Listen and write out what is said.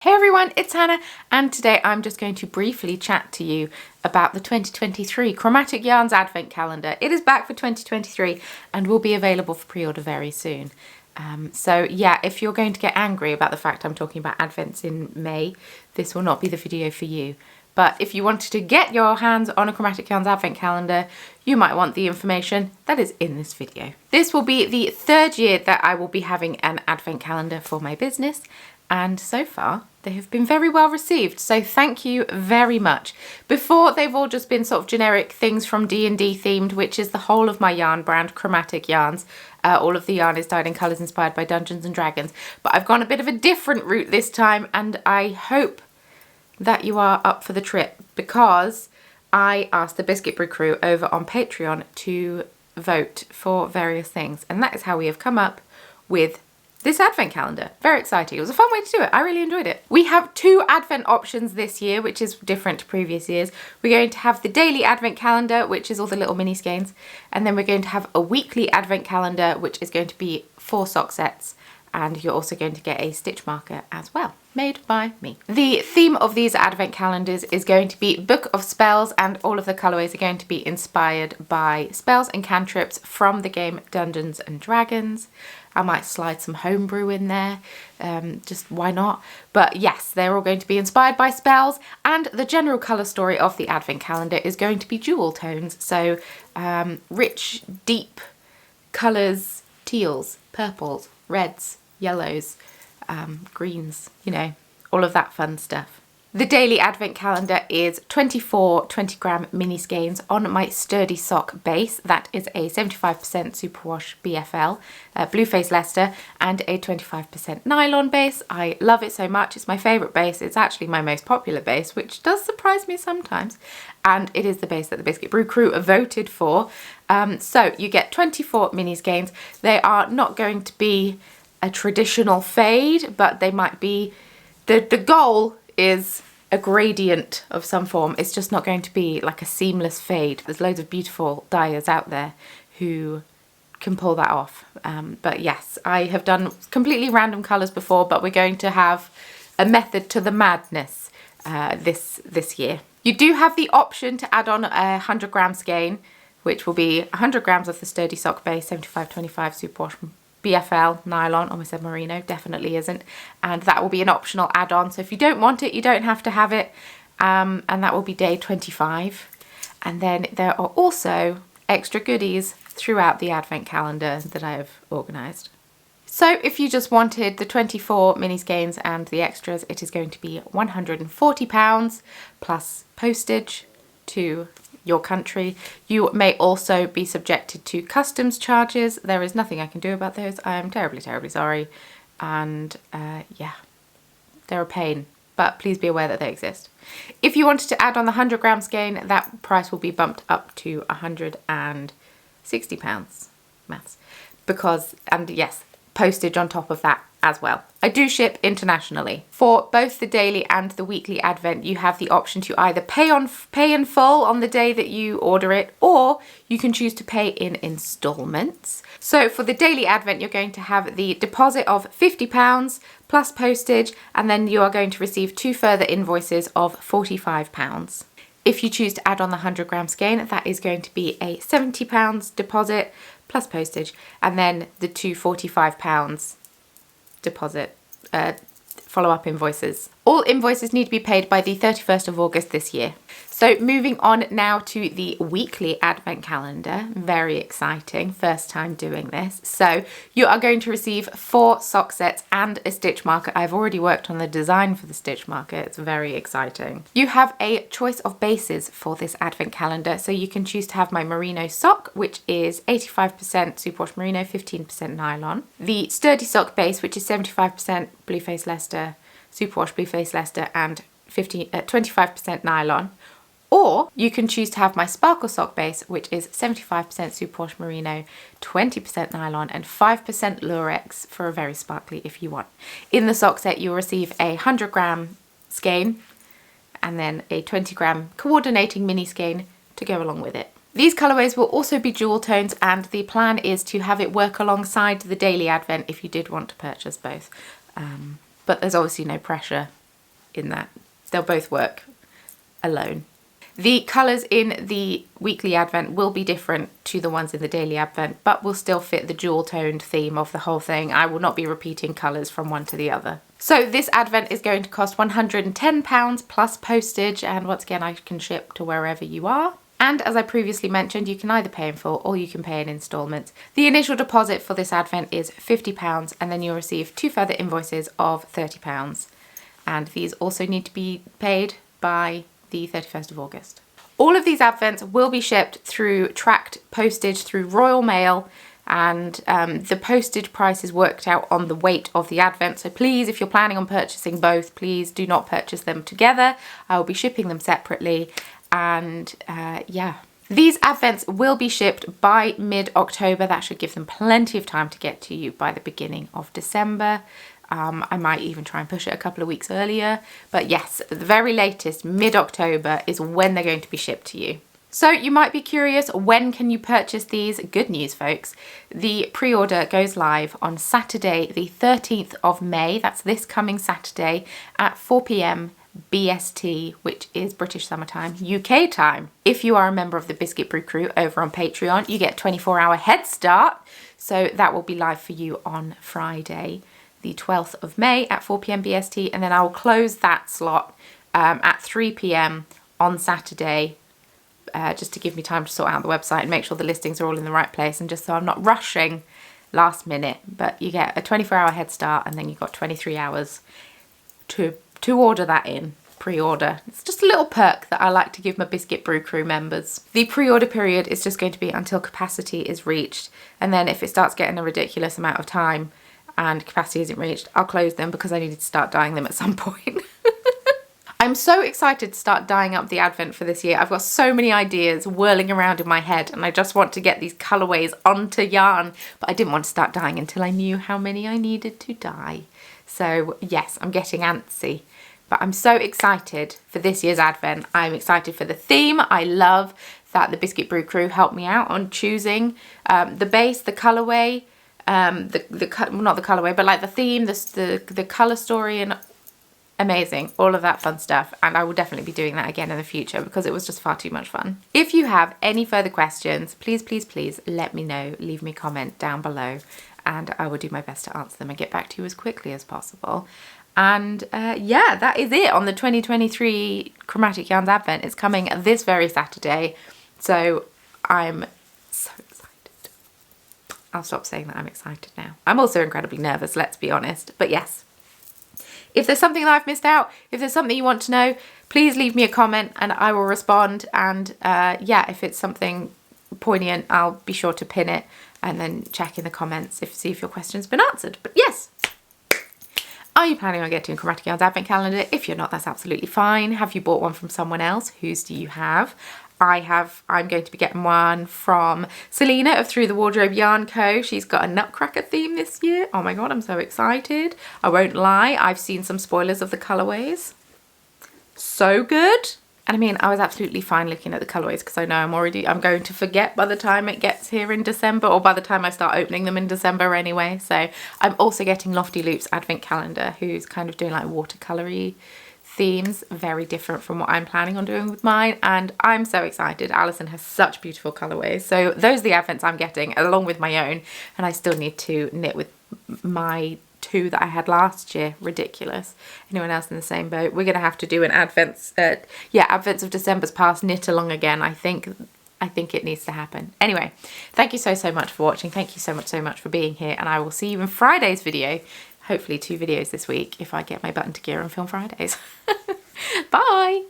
Hey everyone, it's Hannah, and today I'm just going to briefly chat to you about the 2023 Chromatic Yarns Advent Calendar. It is back for 2023 and will be available for pre-order very soon. So yeah, if you're going to get angry about the fact I'm talking about Advents in May, this will not be the video for you. But if you wanted to get your hands on a Chromatic Yarns Advent Calendar, you might want the information that is in this video. This will be the third year that I will be having an Advent Calendar for my business, and so far they have been very well received, so thank you very much. Before, they've all just been sort of generic things from D&D themed, which is the whole of my yarn brand, Chromatic Yarns. All of the yarn is dyed in colours inspired by Dungeons and Dragons, but I've gone a bit of a different route this time, and I hope that you are up for the trip, because I asked the Biscuit Brew crew over on Patreon to vote for various things, and that is how we have come up with this advent calendar. Very exciting. It was a fun way to do it. I really enjoyed it. We have two advent options this year, which is different to previous years. We're going to have the daily advent calendar, which is all the little mini skeins, and then we're going to have a weekly advent calendar, which is going to be 4 sock sets, and you're also going to get a stitch marker as well, made by me. The theme of these advent calendars is going to be Book of Spells, and all of the colourways are going to be inspired by spells and cantrips from the game Dungeons and Dragons. I might slide some homebrew in there, just why not? But yes, they're all going to be inspired by spells, and the general colour story of the advent calendar is going to be jewel tones, so rich, deep colours, teals, purples, reds, yellows, greens, you know, all of that fun stuff. The daily advent calendar is 24 20-gram mini skeins on my sturdy sock base. That is a 75% superwash BFL, Blueface Leicester, and a 25% nylon base. I love it so much. It's my favourite base. It's actually my most popular base, which does surprise me sometimes. And it is the base that the Biscuit Brew crew voted for. So you get 24 mini skeins. They are not going to be a traditional fade, but they might be, the goal is a gradient of some form. It's just not going to be like a seamless fade. There's loads of beautiful dyers out there who can pull that off. But yes, I have done completely random colours before, but we're going to have a method to the madness this year. You do have the option to add on a 100-gram skein, which will be 100 grams of the sturdy sock base, 75-25 superwash BFL nylon. Almost said merino, definitely isn't, and that will be an optional add-on. So if you don't want it, you don't have to have it, and that will be day 25. And then there are also extra goodies throughout the advent calendar that I have organised. So if you just wanted the 24 mini skeins and the extras, it is going to be £140 plus postage to your country. You may also be subjected to customs charges. There is nothing I can do about those. I am terribly, terribly sorry. And yeah, they're a pain, but please be aware that they exist. If you wanted to add on the 100-gram skein, that price will be bumped up to £160. Maths. Because, and yes, postage on top of that as well. I do ship internationally. For both the daily and the weekly advent, you have the option to either pay in full on the day that you order it, or you can choose to pay in installments. So for the daily advent, you're going to have the deposit of £50 plus postage, and then you are going to receive 2 further invoices of £45. If you choose to add on the 100-gram skein, that is going to be a £70 deposit plus postage, and then the 2 £45 deposit follow-up invoices. All invoices need to be paid by the 31st of August this year. So moving on now to the weekly advent calendar. Very exciting, first time doing this. So you are going to receive 4 sock sets and a stitch marker. I've already worked on the design for the stitch marker. It's very exciting. You have a choice of bases for this advent calendar. So you can choose to have my merino sock, which is 85% superwash merino, 15% nylon. The sturdy sock base, which is 75% Blueface Leicester, superwash Blueface Leicester, and 25% nylon. Or you can choose to have my sparkle sock base, which is 75% superwash merino, 20% nylon, and 5% lurex for a very sparkly if you want. In the sock set, you'll receive a 100-gram skein and then a 20-gram coordinating mini skein to go along with it. These colourways will also be jewel tones, and the plan is to have it work alongside the daily advent if you did want to purchase both. But there's obviously no pressure in that. They'll both work alone. The colours in the weekly advent will be different to the ones in the daily advent, but will still fit the dual toned theme of the whole thing. I will not be repeating colours from one to the other. So this advent is going to cost £110 plus postage, and once again I can ship to wherever you are. And as I previously mentioned, you can either pay in full or you can pay in instalments. The initial deposit for this advent is £50, and then you'll receive 2 further invoices of £30. And these also need to be paid by the 31st of August. All of these advents will be shipped through tracked postage through Royal Mail, and the postage price is worked out on the weight of the advent. So please, if you're planning on purchasing both, please do not purchase them together. I will be shipping them separately. And yeah, these advents will be shipped by mid-October. That should give them plenty of time to get to you by the beginning of December. I might even try and push it a couple of weeks earlier, but yes, at the very latest, mid-October is when they're going to be shipped to you. So you might be curious, when can you purchase these? Good news, folks. The pre-order goes live on Saturday, the 13th of May. That's this coming Saturday at 4 p.m. BST, which is British Summertime, UK time. If you are a member of the Biscuit Brew crew over on Patreon, you get 24-hour head start. So that will be live for you on Friday, the 12th of May at 4 p.m. BST. And then I will close that slot at 3 p.m. on Saturday, just to give me time to sort out the website and make sure the listings are all in the right place, and just so I'm not rushing last minute. But you get a 24-hour head start, and then you've got 23 hours to order that in, pre-order. It's just a little perk that I like to give my Biscuit Brew crew members. The pre-order period is just going to be until capacity is reached, and then if it starts getting a ridiculous amount of time and capacity isn't reached, I'll close them because I needed to start dyeing them at some point. I'm so excited to start dyeing up the advent for this year. I've got so many ideas whirling around in my head, and I just want to get these colourways onto yarn, but I didn't want to start dyeing until I knew how many I needed to dye. So yes, I'm getting antsy, but I'm so excited for this year's advent. I'm excited for the theme. I love that the Biscuit Brew crew helped me out on choosing the base, the colourway, not the colourway, but like the theme, the colour story, and amazing, all of that fun stuff. And I will definitely be doing that again in the future because it was just far too much fun. If you have any further questions, please, please, please let me know. Leave me a comment down below, and I will do my best to answer them and get back to you as quickly as possible. And yeah, that is it on the 2023 Chromatic Yarns Advent. It's coming this very Saturday, so I'm so excited. I'll stop saying that I'm excited now. I'm also incredibly nervous, let's be honest, but yes. If there's something that I've missed out, if there's something you want to know, please leave me a comment and I will respond. And yeah, if it's something poignant, I'll be sure to pin it and then check in the comments see if your question's been answered. But yes. Are you planning on getting a Chromatic Yarns Advent Calendar? If you're not, that's absolutely fine. Have you bought one from someone else? Whose do you have? I'm going to be getting one from Selena of Through the Wardrobe Yarn Co. She's got a Nutcracker theme this year. Oh my god, I'm so excited. I won't lie, I've seen some spoilers of the colourways. So good. And I mean, I was absolutely fine looking at the colourways because I know I'm going to forget by the time it gets here in December, or by the time I start opening them in December anyway. So I'm also getting Lofty Loops Advent Calendar, who's kind of doing like watercolory themes, very different from what I'm planning on doing with mine, and I'm so excited. Alison has such beautiful colourways. So those are the advents I'm getting along with my own, and I still need to knit with my 2 that I had last year. Ridiculous. Anyone else in the same boat? We're gonna have to do an Advents of December's past knit along again. I think it needs to happen. Anyway, thank you so much for watching. Thank you so much for being here, and I will see you in Friday's video. Hopefully 2 videos this week if I get my button to gear and film Fridays. Bye.